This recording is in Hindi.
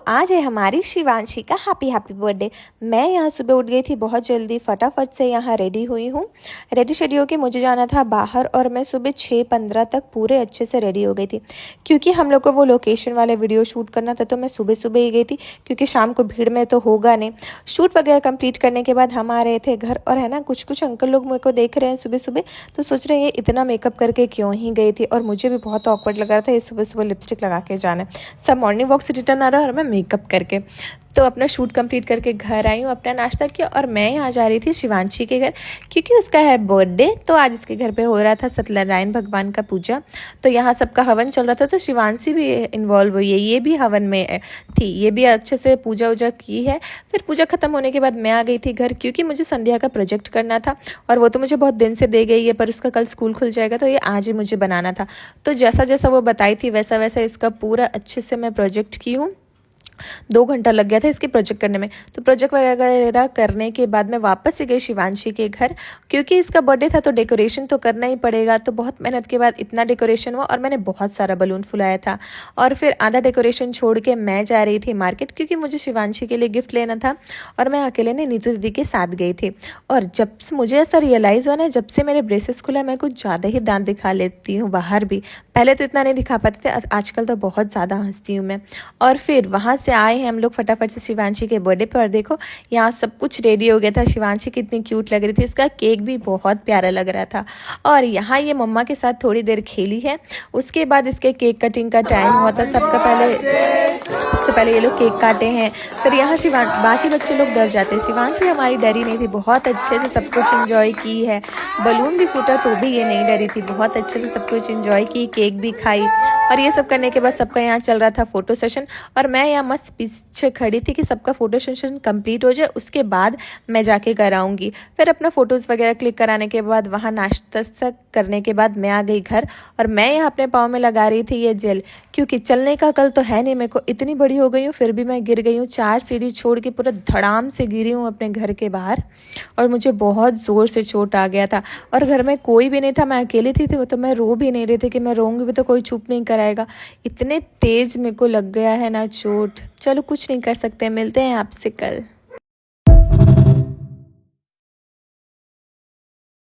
आज है हमारी शिवांशी का हैप्पी बर्थडे। मैं यहाँ सुबह उठ गई थी बहुत जल्दी, फटाफट से यहाँ रेडी हुई हूँ। रेडी शेडी होके मुझे जाना था बाहर और मैं सुबह 6:15 तक पूरे अच्छे से रेडी हो गई थी, क्योंकि हम लोग को वो लोकेशन वाले वीडियो शूट करना था। तो मैं सुबह सुबह ही गई थी, क्योंकि शाम को भीड़ में तो होगा नहीं। शूट वगैरह कंप्लीट करने के बाद हम आ रहे थे घर, और है ना कुछ अंकल लोग मेरे को देख रहे हैं सुबह सुबह, तो सोच रहे हैं ये इतना मेकअप करके क्यों ही गई थी। और मुझे भी बहुत ऑकवर्ड लग रहा था ये सुबह सुबह लिपस्टिक लगा के जाना। सब मॉर्निंग वॉक से रिटर्न आ रहा है और मैं मेकअप करके, तो अपना शूट कंप्लीट करके घर आई हूँ, अपना नाश्ता किया और मैं यहाँ जा रही थी शिवांशी के घर, क्योंकि उसका है बर्थडे। तो आज इसके घर पे हो रहा था सत्यनारायण भगवान का पूजा, तो यहाँ सबका हवन चल रहा था। तो शिवांशी भी इन्वॉल्व हुई है, ये भी हवन में थी, ये भी अच्छे से पूजा वूजा की है। फिर पूजा खत्म होने के बाद मैं आ गई थी घर, क्योंकि मुझे संध्या का प्रोजेक्ट करना था, और वो तो मुझे बहुत दिन से दे गई है, पर उसका कल स्कूल खुल जाएगा, तो ये आज ही मुझे बनाना था। तो जैसा जैसा वो बताई थी वैसा वैसा इसका पूरा अच्छे से मैं प्रोजेक्ट की हूँ। 2 घंटा लग गया था इसके प्रोजेक्ट करने में। तो प्रोजेक्ट वगैरह करने के बाद मैं वापस से गई शिवांशी के घर, क्योंकि इसका बर्थडे था तो डेकोरेशन तो करना ही पड़ेगा। तो बहुत मेहनत के बाद इतना डेकोरेशन हुआ, और मैंने बहुत सारा बलून फुलाया था। और फिर आधा डेकोरेशन छोड़ के मैं जा रही थी मार्केट, क्योंकि मुझे शिवांशी के लिए गिफ्ट लेना था, और मैं अकेले ने नीतू दीदी के साथ गई थी। और जब से मुझे ऐसा रियलाइज़ हुआ ना, जब से मेरे ब्रेसेस खुला, मैं कुछ ज़्यादा ही दांत दिखा लेती हूँ बाहर भी। पहले तो इतना नहीं दिखा पाते थे, आजकल तो बहुत ज़्यादा हंसती हूँ मैं। और फिर वहाँ से आए हैं हम लोग फटाफट से शिवांशी के बर्थडे पर। देखो यहाँ सब कुछ रेडी हो गया था, शिवांशी कितनी क्यूट लग रही थी, इसका केक भी बहुत प्यारा लग रहा था। और यहाँ ये मम्मा के साथ थोड़ी देर खेली है। उसके बाद इसके केक कटिंग का टाइम हुआ था। सबसे पहले ये लोग केक काटे हैं, फिर यहाँ बाकी बच्चे लोग डर जाते हैं। शिवांशी हमारी डरी नहीं थी, बहुत अच्छे से सब कुछ इंजॉय की है। बलून भी फूटा तो भी ये नहीं डरी थी, बहुत अच्छे से सब कुछ इंजॉय की, केक भी खाई। और ये सब करने के बाद सबका यहाँ चल रहा था फोटो सेशन, और मैं यहाँ मस्त पीछे खड़ी थी कि सबका फोटो सेशन कंप्लीट हो जाए, उसके बाद मैं जाके कराऊंगी। फिर अपना फोटोज़ वगैरह क्लिक कराने के बाद वहाँ नाश्ता करने के बाद मैं आ गई घर, और मैं यहाँ अपने पाँव में लगा रही थी ये जेल, क्योंकि चलने का कल तो है नहीं मेरे को। इतनी बड़ी हो गई हूँ फिर भी मैं गिर गई हूँ, 4 सीढ़ी छोड़ के पूरा धड़ाम से गिरी हूँ अपने घर के बाहर, और मुझे बहुत ज़ोर से चोट आ गया था। और घर में कोई भी नहीं था, मैं अकेली थी, तो मैं रो भी नहीं रही थी कि मैं रोऊंगी भी तो कोई चुप नहीं कराएगा। इतने तेज मेरे को लग गया है ना चोट। चलो कुछ नहीं कर सकते, मिलते हैं आपसे कल।